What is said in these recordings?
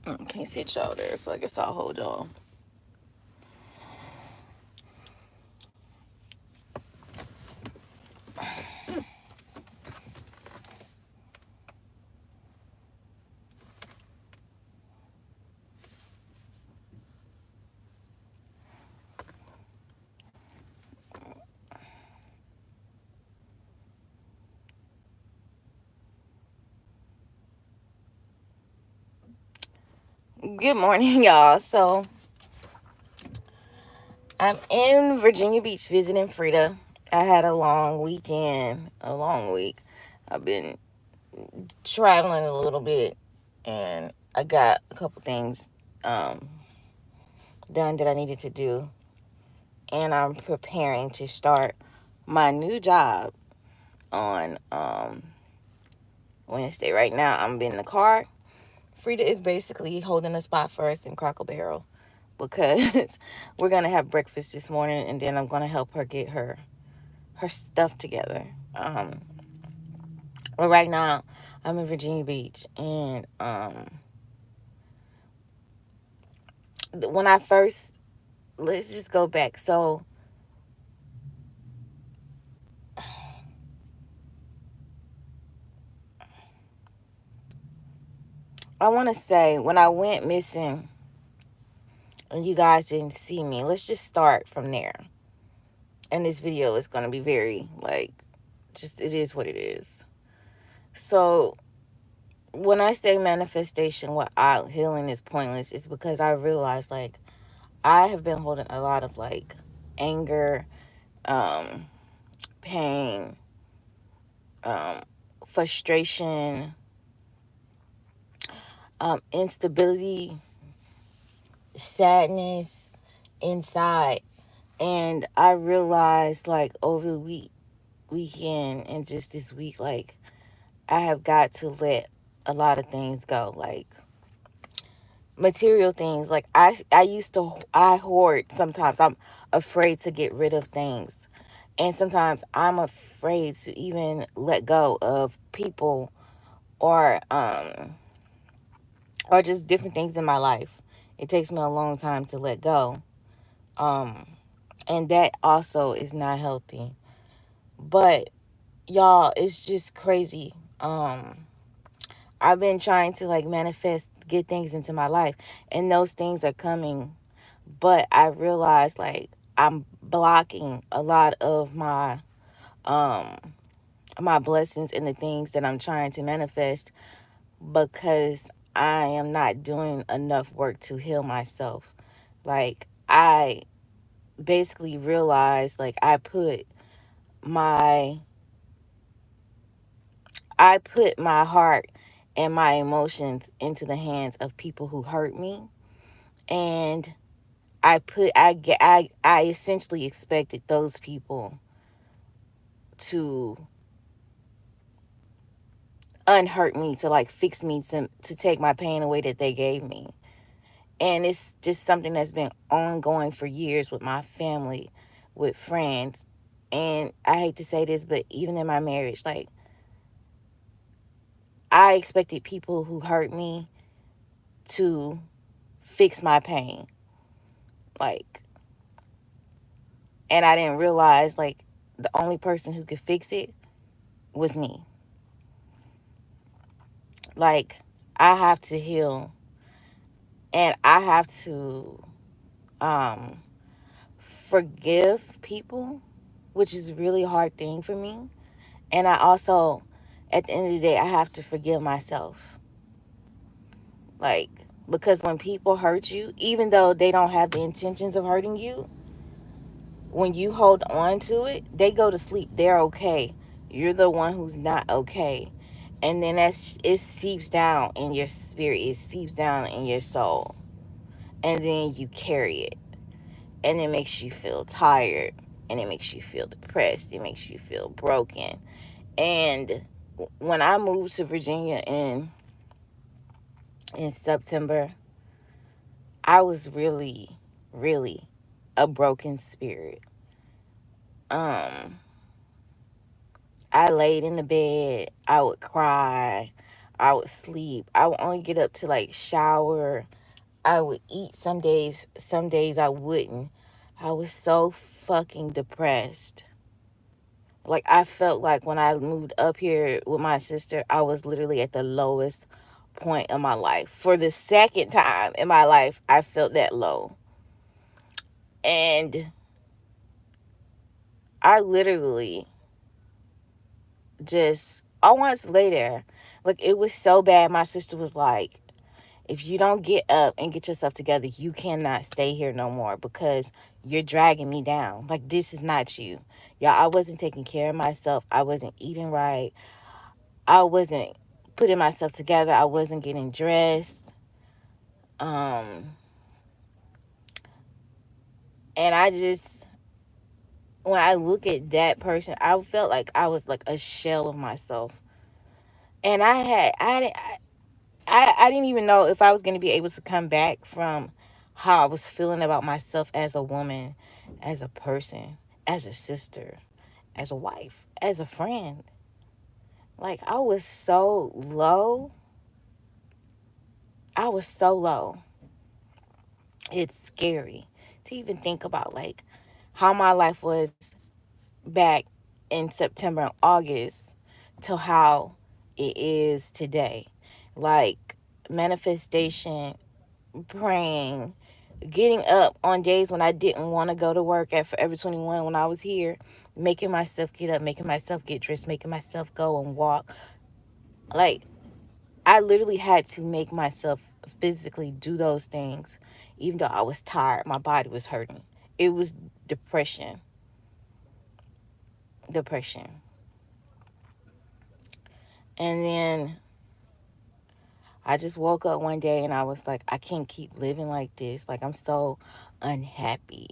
Can't sit y'all there, so I guess I'll hold y'all. Good morning, y'all. So I'm in Virginia Beach visiting Frida. I had a long weekend, a long week. I've been traveling a little bit, and I got a couple things um, done that I needed to do, and I'm preparing to start my new job on Wednesday. Right now, I'm in the car. Frida is basically holding a spot for us in Crackle Barrel because we're gonna have breakfast this morning, and then I'm gonna help her get her stuff together. But right now, I'm in Virginia Beach, and when I first, let's just go back. So I want to say when I went missing and you guys didn't see me, let's just start from there. And this video is gonna be very like, just it is what it is. So when I say manifestation without healing is pointless, it's because I realized like I have been holding a lot of like anger, um, pain, um, frustration, instability, sadness inside. And I realized like over the weekend and just this week, like I have got to let a lot of things go. Like material things. Like I used to I hoard sometimes. I'm afraid to get rid of things. And sometimes I'm afraid to even let go of people or just different things in my life. It takes me a long time to let go. Um and that also is not healthy. But y'all, it's just crazy. I've been trying to like manifest, get things into my life, and those things are coming. But I realize like I'm blocking a lot of um my blessings and the things that I'm trying to manifest because I am not doing enough work to heal myself. Like I basically realized like my I put my heart and my emotions into the hands of people who hurt me, and I essentially expected those people to unhurt me, to like fix me, to take my pain away that they gave me. And it's just something that's been ongoing for years with my family, with friends. And I hate to say this, but even in my marriage, like I expected people who hurt me to fix my pain. Like, and I didn't realize like the only person who could fix it was me. Like, I have to heal, and I have to um forgive people, which is a really hard thing for me. And I also, at the end of the day, I have to forgive myself. Like, because when people hurt you, even though they don't have the intentions of hurting you, when you hold on to it, they go to sleep. They're okay. You're the one who's not okay. And then it seeps down in your spirit. It seeps down in your soul. And then you carry it. And it makes you feel tired. And it makes you feel depressed. It makes you feel broken. And when I moved to Virginia in September, I was really, really a broken spirit. Um, I laid in the bed. I would cry. I would sleep. I would only get up to like shower. I would eat some days I wouldn't. I was so fucking depressed. Like, I felt like when I moved up here with my sister, I was literally at the lowest point in my life. For the second time in my life, I felt that low. And I literally just, I wanted to lay there. Like, it was so bad. My sister was like, if you don't get up and get yourself together, you cannot stay here no more because you're dragging me down. Like, this is not you. Y'all, I wasn't taking care of myself. I wasn't eating right. I wasn't putting myself together. I wasn't getting dressed. Um, and I just, when I look at that person, I felt like I was like a shell of myself. And I didn't even know if I was going to be able to come back from how I was feeling about myself as a woman, as a person, as a sister, as a wife, as a friend. Like, I was so low. I was so low. It's scary to even think about, like, how my life was back in September and August to how it is today. Like, manifestation, praying, getting up on days when I didn't want to go to work at Forever 21 when I was here, making myself get up, making myself get dressed, making myself go and walk. Like, I literally had to make myself physically do those things, even though I was tired. My body was hurting. It was depression. Depression. And then I just woke up one day and I was like, I can't keep living like this. Like, I'm so unhappy.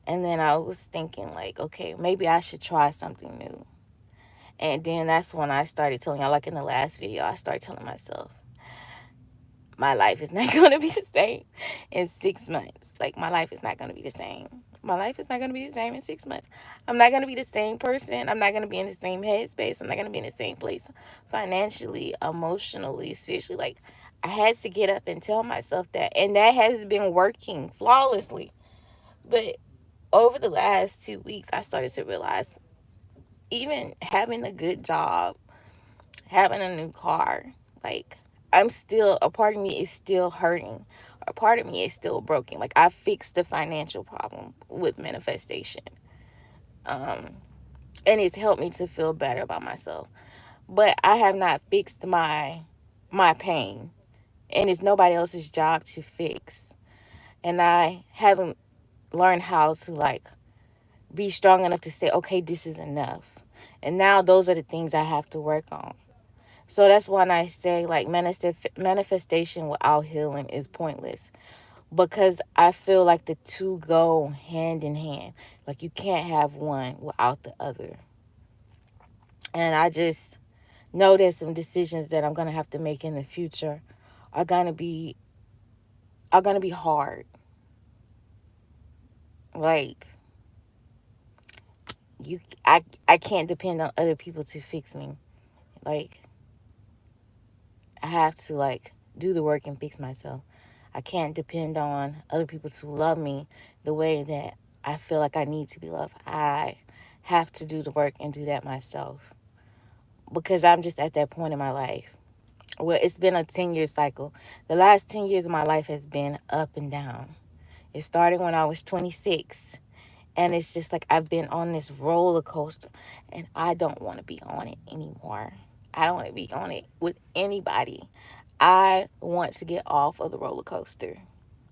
And then I was thinking, like, okay, maybe I should try something new. And then that's when I started telling y'all, like in the last video, I started telling myself, my life is not going to be the same in 6 months. Like, my life is not going to be the same. My life is not going to be the same in 6 months. I'm not going to be the same person. I'm not going to be in the same headspace. I'm not going to be in the same place financially, emotionally, spiritually. Like, I had to get up and tell myself that. And that has been working flawlessly. But over the last 2 weeks, I started to realize even having a good job, having a new car, like, I'm still, a part of me is still hurting. A part of me is still broken. Like, I fixed the financial problem with manifestation. Um, and it's helped me to feel better about myself. But I have not fixed my pain. And it's nobody else's job to fix. And I haven't learned how to, like, be strong enough to say, okay, this is enough. And now those are the things I have to work on. So that's when I say, like, manifestation without healing is pointless, because I feel like the two go hand in hand. Like, you can't have one without the other. And I just know that some decisions that I'm gonna have to make in the future are gonna be hard. Like, you, I can't depend on other people to fix me. Like, I have to, like, do the work and fix myself. I can't depend on other people to love me the way that I feel like I need to be loved. I have to do the work and do that myself, because I'm just at that point in my life. Well, it's been a 10-year cycle. The last 10 years of my life has been up and down. It started when I was 26. And it's just like I've been on this roller coaster, and I don't want to be on it anymore. I don't want to be on it with anybody. I want to get off of the roller coaster.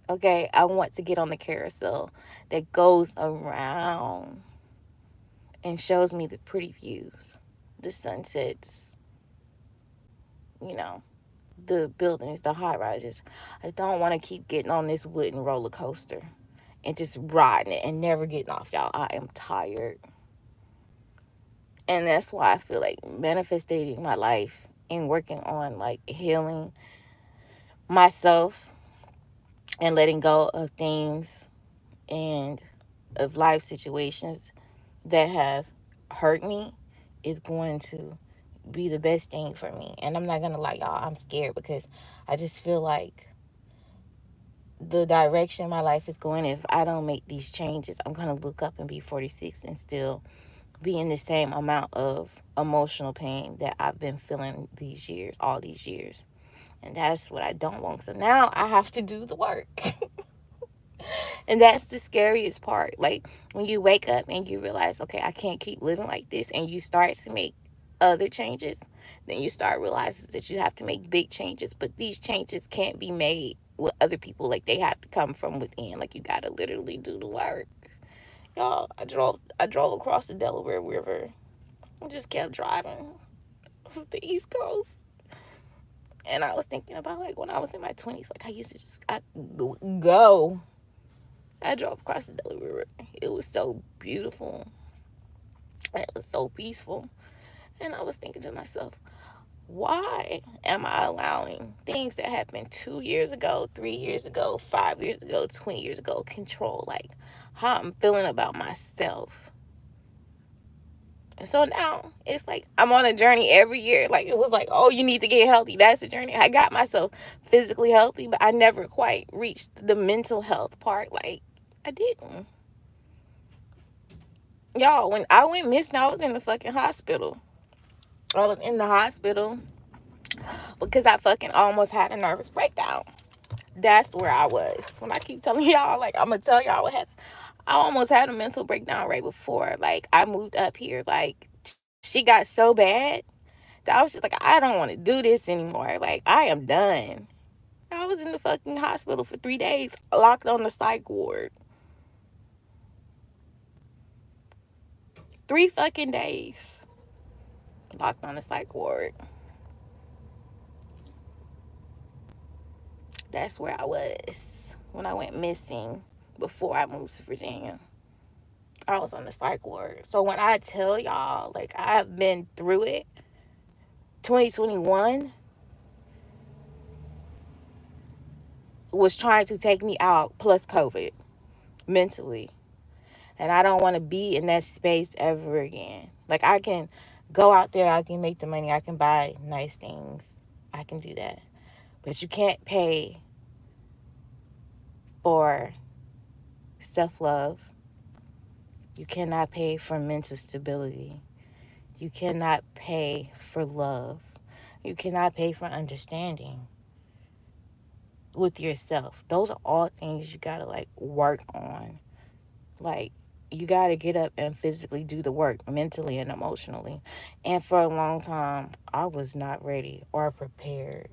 Okay? I want to get on the carousel that goes around and shows me the pretty views, the sunsets, you know, the buildings, the high rises. I don't want to keep getting on this wooden roller coaster and just riding it and never getting off, y'all. I am tired. And that's why I feel like manifesting my life and working on, like, healing myself and letting go of things and of life situations that have hurt me is going to be the best thing for me. And I'm not gonna lie, y'all, I'm scared because I just feel like the direction my life is going, if I don't make these changes, I'm gonna look up and be 46 and still be in the same amount of emotional pain that I've been feeling these years, all these years. And that's what I don't want. So now I have to do the work. And that's the scariest part. Like when you wake up and you realize, okay, I can't keep living like this, and you start to make other changes, then you start realizing that you have to make big changes. But these changes can't be made with other people. Like they have to come from within. Like you gotta literally do the work. Y'all, I drove across the Delaware River and just kept driving the East Coast. And I was thinking about like when I was in my 20s, like I used to just go. I drove across the Delaware River. It was so beautiful. It was so peaceful. And I was thinking to myself, why am I allowing things that happened 2 years ago, 3 years ago, 5 years ago, 20 years ago control like how I'm feeling about myself? And so now it's like I'm on a journey every year. Like it was like, oh, you need to get healthy. That's a journey. I got myself physically healthy, but I never quite reached the mental health part. Like I didn't. Y'all, when I went missing, I was in the fucking hospital. I was in the hospital because I fucking almost had a nervous breakdown. That's where I was. When I keep telling y'all, like, I'm gonna tell y'all what happened. I almost had a mental breakdown right before, like, I moved up here. Like, she got so bad that I was just like, I don't want to do this anymore. Like, I am done. I was in the fucking hospital for 3 days, locked on the psych ward. 3 fucking days locked on the psych ward. That's where I was when I went missing before I moved to Virginia. I was on the psych ward. So when I tell y'all, like, I've been through it, 2021 was trying to take me out, plus COVID, mentally. And I don't want to be in that space ever again. Like, I can go out there, I can make the money, I can buy nice things. I can do that. But you can't pay for self-love. You cannot pay for mental stability. You cannot pay for love. You cannot pay for understanding with yourself. Those are all things you gotta like work on. Like you gotta get up and physically do the work mentally and emotionally. And for a long time, I was not ready or prepared.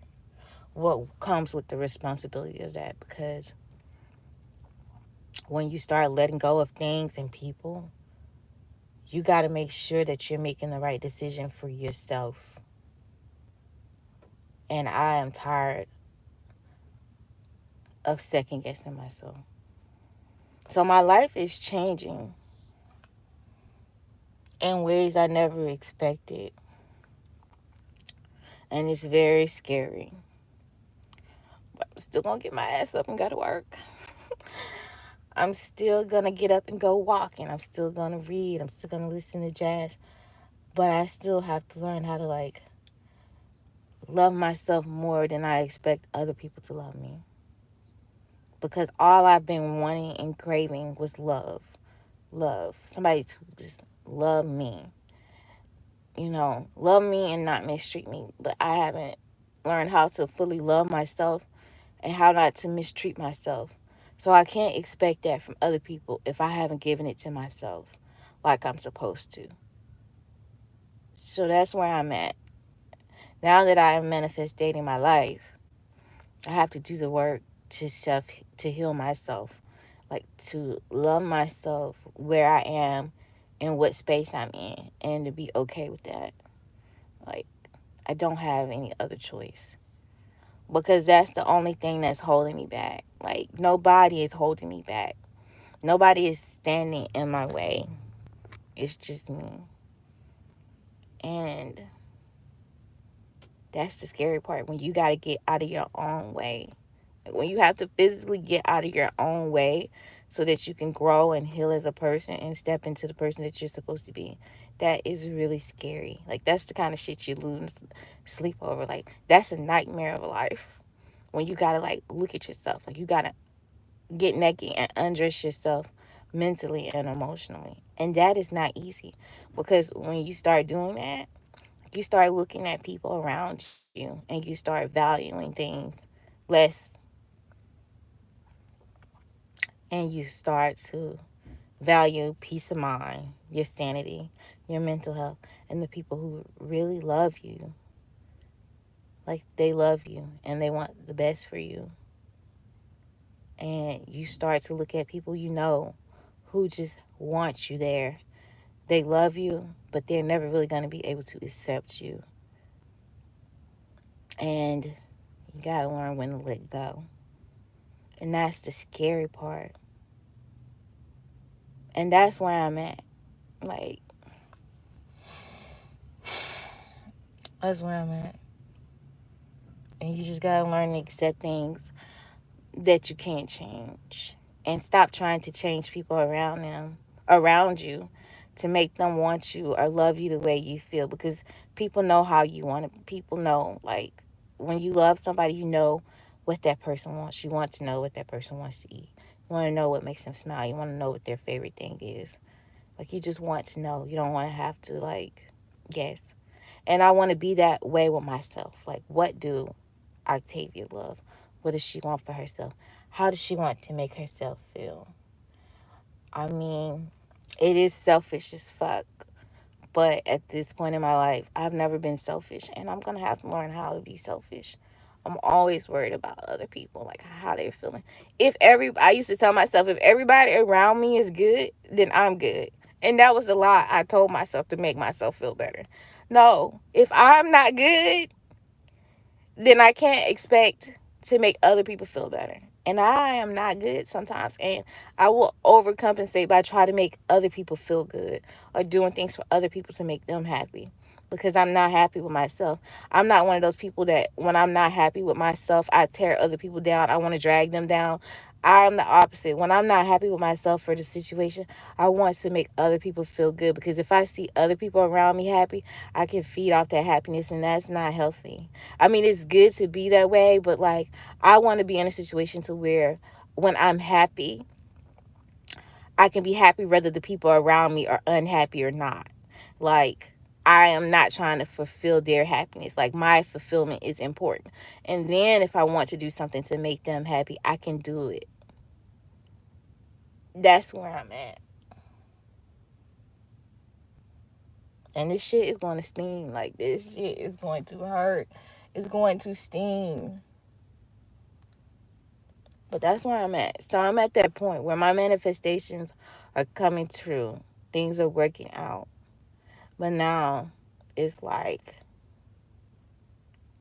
What comes with the responsibility of that? Because when you start letting go of things and people, you gotta make sure that you're making the right decision for yourself. And I am tired of second guessing myself. So my life is changing in ways I never expected. And it's very scary. But I'm still gonna get my ass up and go to work. I'm still gonna get up and go walking. I'm still gonna read. I'm still gonna listen to jazz. But I still have to learn how to like love myself more than I expect other people to love me. Because all I've been wanting and craving was love. Love. Somebody to just love me. You know, love me and not mistreat me. But I haven't learned how to fully love myself and how not to mistreat myself. So I can't expect that from other people if I haven't given it to myself like I'm supposed to. So that's where I'm at. Now that I am manifesting my life, I have to do the work to heal myself, like to love myself where I am and what space I'm in, and to be okay with that. Like I don't have any other choice because that's the only thing that's holding me back. Like nobody is holding me back. Nobody is standing in my way. It's just me. And that's the scary part when you got to get out of your own way. Like when you have to physically get out of your own way so that you can grow and heal as a person and step into the person that you're supposed to be. that is really scary. Like, that's the kind of shit you lose sleep over. Like, that's a nightmare of a life. When you gotta, like, look at yourself. Like, you gotta get naked and undress yourself mentally and emotionally. And that is not easy. Because when you start doing that, you start looking at people around you and you start valuing things less, and you start to value peace of mind, your sanity, your mental health, and the people who really love you. Like, they love you and they want the best for you. And you start to look at people you know who just want you there. They love you, but they're never really going to be able to accept you. And you got to learn when to let go. And that's the scary part. And that's where I'm at. Like, that's where I'm at. And you just got to learn to accept things that you can't change. And stop trying to change people around you, to make them want you or love you the way you feel. Because people know how you want to. People know, like, when you love somebody, you know what that person wants. You want to know what that person wants to eat. You want to know what makes them smile. You want to know what their favorite thing is. Like, you just want to know. You don't want to have to, like, guess. And I want to be that way with myself. Like, what do Octavia love? What does she want for herself? How does she want to make herself feel? I mean, it is selfish as fuck. But at this point in my life, I've never been selfish. And I'm going to have to learn how to be selfish. I'm always worried about other people, like how they're feeling. I used to tell myself, if everybody around me is good, then I'm good. And that was a lie I told myself to make myself feel better. No, if I'm not good, then I can't expect to make other people feel better. And I am not good sometimes. And I will overcompensate by trying to make other people feel good or doing things for other people to make them happy, because I'm not happy with myself. I'm not one of those people that when I'm not happy with myself, I tear other people down. I want to drag them down. I'm the opposite. When I'm not happy with myself for the situation, I want to make other people feel good, because if I see other people around me happy, I can feed off that happiness, and that's not healthy. I mean, it's good to be that way, but like, I want to be in a situation to where when I'm happy, I can be happy whether the people around me are unhappy or not. Like, I am not trying to fulfill their happiness. Like, my fulfillment is important. And then if I want to do something to make them happy, I can do it. That's where I'm at. And this shit is going to sting. Like, this shit is going to hurt. It's going to sting. But that's where I'm at. So I'm at that point where my manifestations are coming true. Things are working out. But now it's like,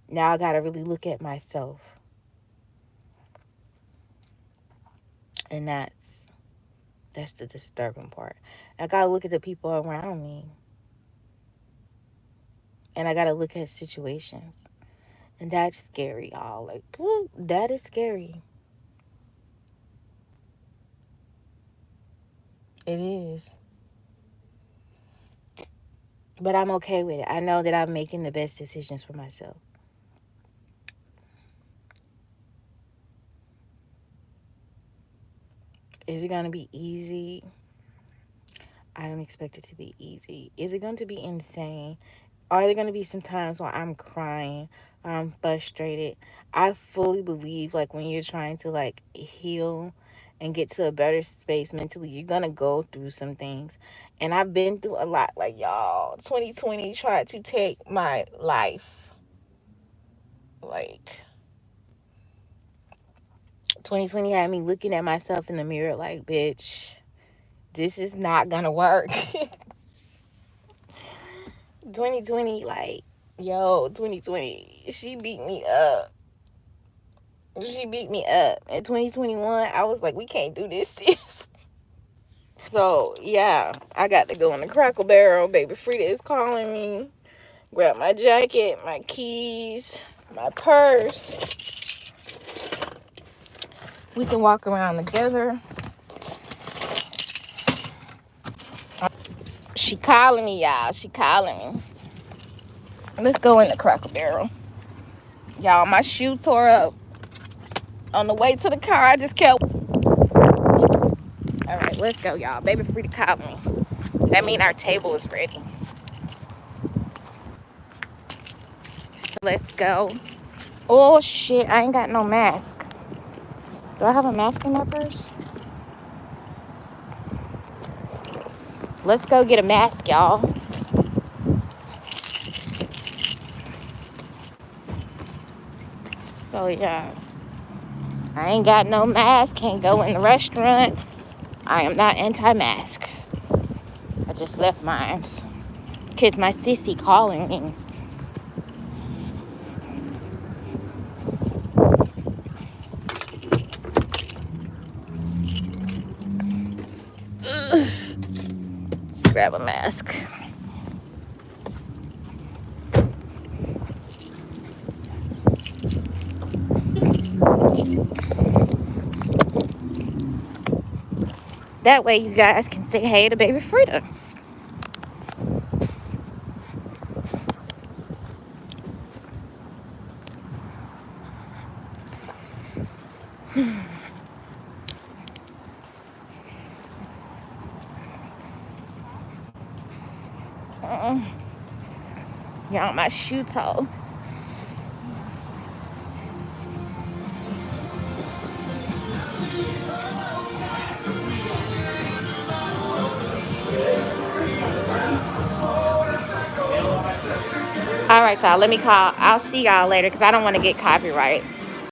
now I got to really look at myself. And that's the disturbing part. I got to look at the people around me. And I got to look at situations. And that's scary, y'all. Like, woo, that is scary. It is. But I'm okay with it. I know that I'm making the best decisions for myself. Is it going to be easy? I don't expect it to be easy. Is it going to be insane? Are there going to be some times where I'm crying, I'm frustrated? I fully believe, like, when you're trying to, like, heal and get to a better space mentally, you're going to go through some things. And I've been through a lot. Like, y'all, 2020 tried to take my life. Like, 2020 had me looking at myself in the mirror like, bitch, this is not going to work. 2020, like, yo, 2020, she beat me up. She beat me up. In 2021, I was like, we can't do this, sis. So, yeah, I got to go in the Crackle Barrel. Baby Frida is calling me. Grab my jacket, my keys, my purse. We can walk around together. She calling me, y'all. She calling me. Let's go in the Cracker Barrel. Y'all, my shoe tore up on the way to the car. I just kept. All right, let's go, y'all. Baby free to call me. That means our table is ready. So let's go. Oh, shit. I ain't got no mask. Do I have a mask in my purse? Let's go get a mask, y'all. So, yeah. I ain't got no mask. Can't go in the restaurant. I am not anti-mask. I just left mine. Because my sissy calling me. Let's grab a mask. That way you guys can say hey to baby Frida. Y'all, my shoe toe. All right, y'all. Let me call. I'll see y'all later because I don't want to get copyright.